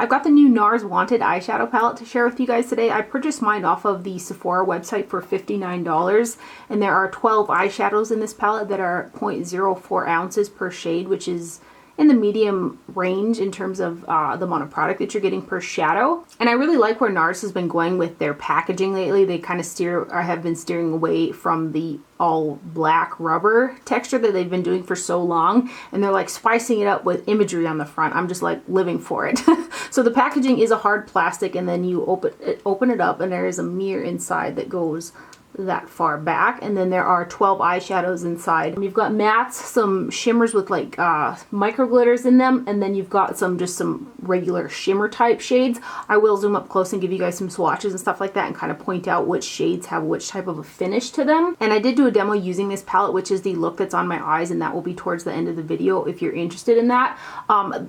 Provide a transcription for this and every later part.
I've got the new Nars Wanted eyeshadow palette to share with you guys today. I purchased mine off of the Sephora website for $59, and there are 12 eyeshadows in this palette that are 0.04 ounces per shade, which is in the medium range in terms of the amount of product that you're getting per shadow. And I really like where Nars has been going with their packaging lately. They kind of have been steering away from the all black rubber texture that they've been doing for so long, and they're like spicing it up with imagery on the front. I'm just like living for it. So the packaging is a hard plastic, and then you open it up, and there is a mirror inside that goes that far back, and then there are 12 eyeshadows inside. You've got mattes, some shimmers with like micro glitters in them, and then you've got just some regular shimmer type shades. I will zoom up close and give you guys some swatches and stuff like that and kind of point out which shades have which type of a finish to them. And I did do a demo using this palette, which is the look that's on my eyes, and that will be towards the end of the video if you're interested in that.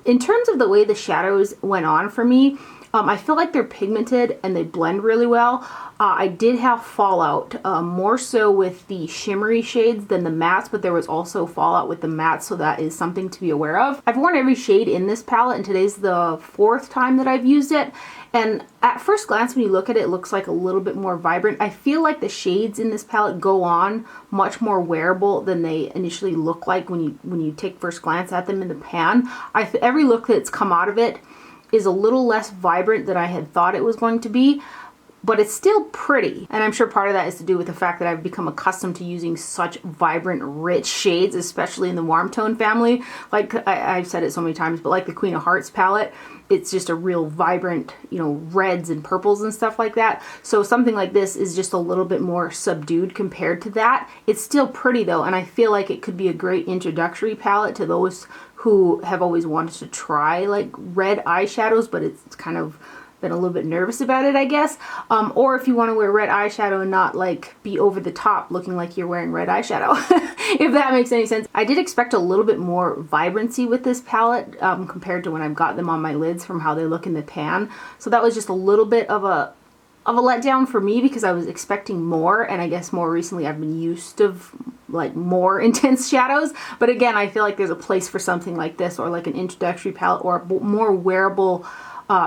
In terms of the way the shadows went on for me, I feel like they're pigmented and they blend really well. I did have fallout, more so with the shimmery shades than the mattes, but there was also fallout with the mattes, so that is something to be aware of. I've worn every shade in this palette, and today's the 4th time that I've used it. And at first glance, when you look at it, it looks like a little bit more vibrant. I feel like the shades in this palette go on much more wearable than they initially look like when you take first glance at them in the pan. Every look that's come out of it is a little less vibrant than I had thought it was going to be, but it's still pretty. And I'm sure part of that is to do with the fact that I've become accustomed to using such vibrant, rich shades, especially in the warm tone family. Like I've said it so many times, but like the Queen of Hearts palette, it's just a real vibrant, you know, reds and purples and stuff like that. So something like this is just a little bit more subdued compared to that. It's still pretty though, and I feel like it could be a great introductory palette to those who have always wanted to try like red eyeshadows, but it's kind of been a little bit nervous about it, I guess. Or if you want to wear red eyeshadow and not like be over the top looking like you're wearing red eyeshadow, if that makes any sense. I did expect a little bit more vibrancy with this palette compared to when I've got them on my lids from how they look in the pan. So that was just a little bit of a letdown for me because I was expecting more, and I guess more recently I've been used to like more intense shadows. But again, I feel like there's a place for something like this, or like an introductory palette, or a more wearable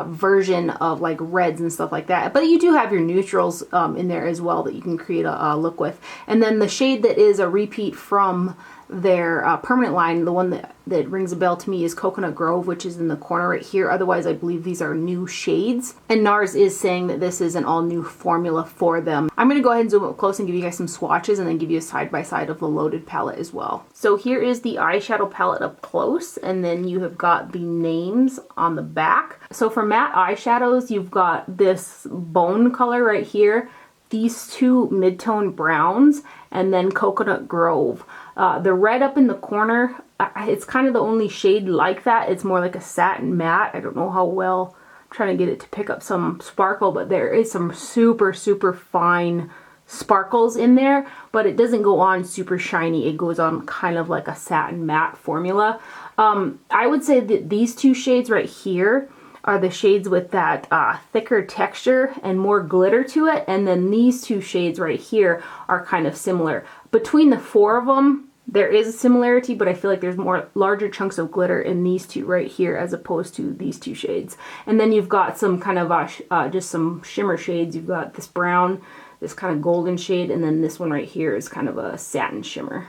version of like reds and stuff like that. But you do have your neutrals in there as well that you can create a look with. And then the shade that is a repeat from their permanent line, the one that rings a bell to me, is Coconut Grove, which is in the corner right here. Otherwise, I believe these are new shades. And Nars is saying that this is an all-new formula for them. I'm going to go ahead and zoom up close and give you guys some swatches, and then give you a side-by-side of the loaded palette as well. So here is the eyeshadow palette up close, and then you have got the names on the back. So for matte eyeshadows, you've got this bone color right here, these two mid-tone browns, and then Coconut Grove. The red up in the corner, it's kind of the only shade like that. It's more like a satin matte. I don't know how well, I'm trying to get it to pick up some sparkle, but there is some super, super fine sparkles in there, but it doesn't go on super shiny. It goes on kind of like a satin matte formula. I would say that these two shades right here are the shades with that thicker texture and more glitter to it, and then these two shades right here are kind of similar. Between the 4 of them, there is a similarity, but I feel like there's more larger chunks of glitter in these two right here as opposed to these two shades. And then you've got some kind of just some shimmer shades. You've got this brown, this kind of golden shade, and then this one right here is kind of a satin shimmer.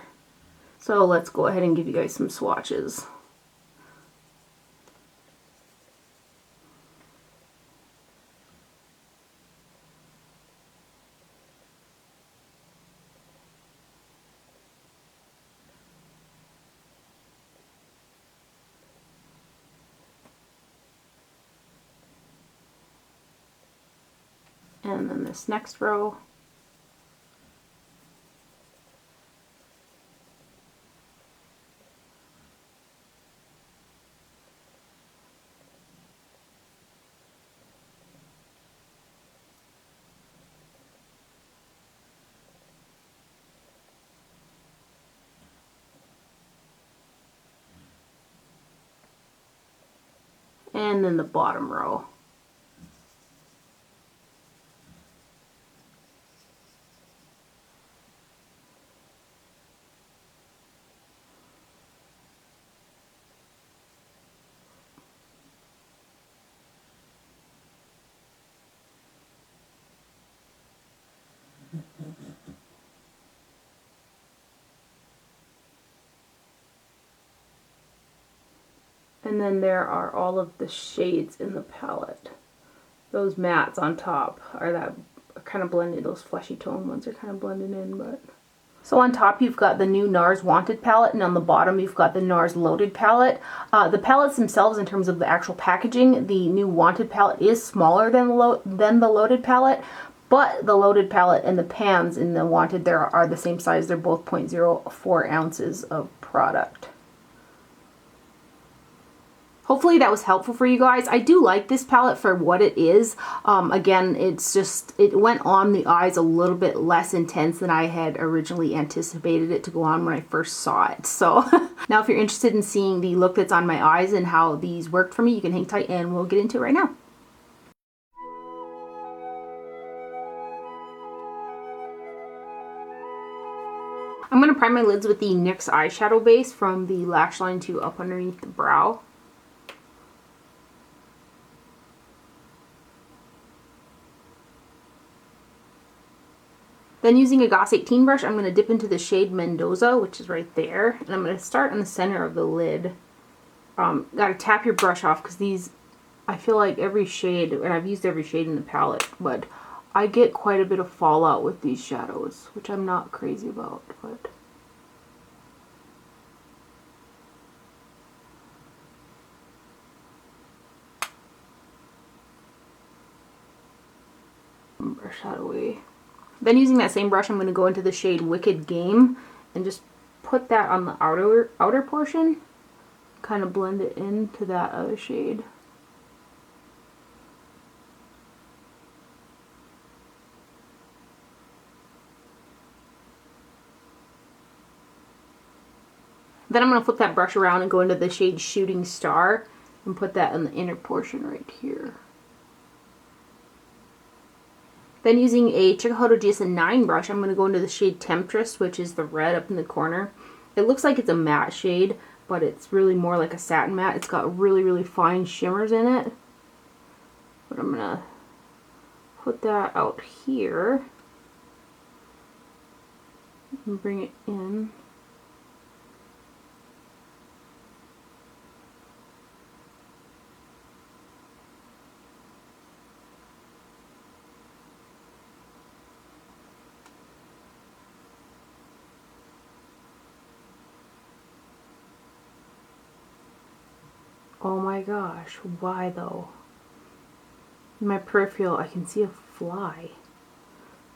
So let's go ahead and give you guys some swatches. And then this next row. And then the bottom row. And then there are all of the shades in the palette. Those mattes on top are kind of blended. Those fleshy tone ones are kind of blended in, but... So on top you've got the new Nars Wanted palette, and on the bottom you've got the Nars Loaded palette. The palettes themselves, in terms of the actual packaging, the new Wanted palette is smaller than the Loaded palette, but the Loaded palette and the pans in the Wanted are the same size. They're both 0.04 ounces of product. Hopefully that was helpful for you guys. I do like this palette for what it is. Again, it went on the eyes a little bit less intense than I had originally anticipated it to go on when I first saw it. So now if you're interested in seeing the look that's on my eyes and how these worked for me, you can hang tight and we'll get into it right now. I'm going to prime my lids with the NYX eyeshadow base from the lash line to up underneath the brow. Then using a Goss 18 brush, I'm going to dip into the shade Mendoza, which is right there. And I'm going to start in the center of the lid. Got to tap your brush off because these, I feel like every shade, and I've used every shade in the palette, but I get quite a bit of fallout with these shadows, which I'm not crazy about, but... Brush that away. Then using that same brush, I'm going to go into the shade Wicked Game and just put that on the outer portion. Kind of blend it into that other shade. Then I'm going to flip that brush around and go into the shade Shooting Star and put that in the inner portion right here. Then using a Chikuhodo GSN9 brush, I'm going to go into the shade Temptress, which is the red up in the corner. It looks like it's a matte shade, but it's really more like a satin matte. It's got really, really fine shimmers in it. But I'm going to put that out here and bring it in. Oh my gosh, why though? In my peripheral, I can see a fly.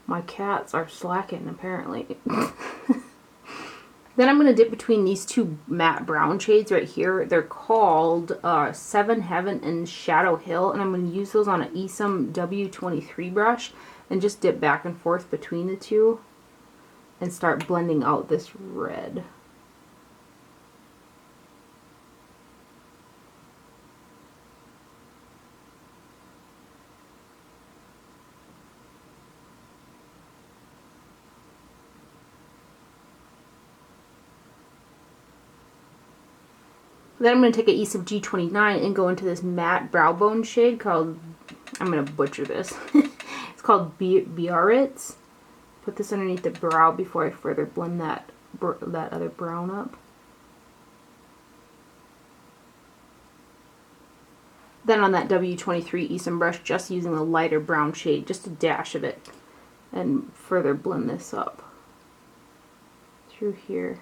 My cats are slacking, apparently. Then I'm going to dip between these two matte brown shades right here. They're called Seven Heaven and Shadow Hill, and I'm going to use those on an Esom W23 brush and just dip back and forth between the two and start blending out this red. Then I'm going to take an Esom G29 and go into this matte brow bone shade called, I'm going to butcher this, it's called Biarritz. Put this underneath the brow before I further blend that other brown up. Then on that W23 Esom brush, just using a lighter brown shade, just a dash of it, and further blend this up through here.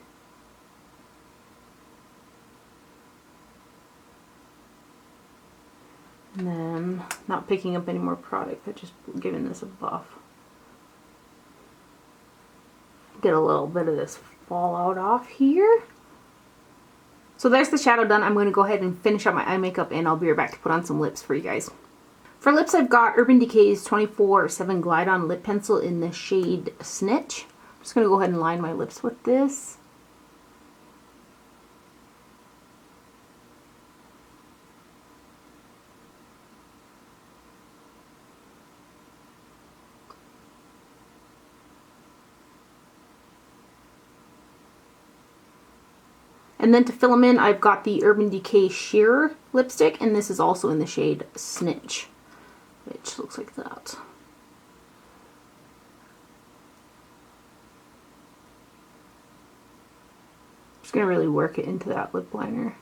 And then, not picking up any more product, but just giving this a buff. Get a little bit of this fallout off here. So there's the shadow done. I'm going to go ahead and finish up my eye makeup, and I'll be right back to put on some lips for you guys. For lips, I've got Urban Decay's 24/7 Glide On Lip Pencil in the shade Snitch. I'm just going to go ahead and line my lips with this. And then to fill them in, I've got the Urban Decay Sheer lipstick, and this is also in the shade Snitch, which looks like that. Just going to really work it into that lip liner.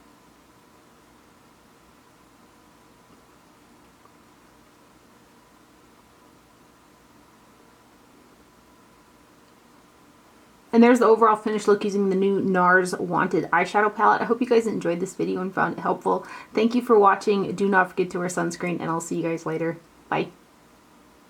And there's the overall finished look using the new Nars Wanted eyeshadow palette. I hope you guys enjoyed this video and found it helpful. Thank you for watching. Do not forget to wear sunscreen, and I'll see you guys later. Bye.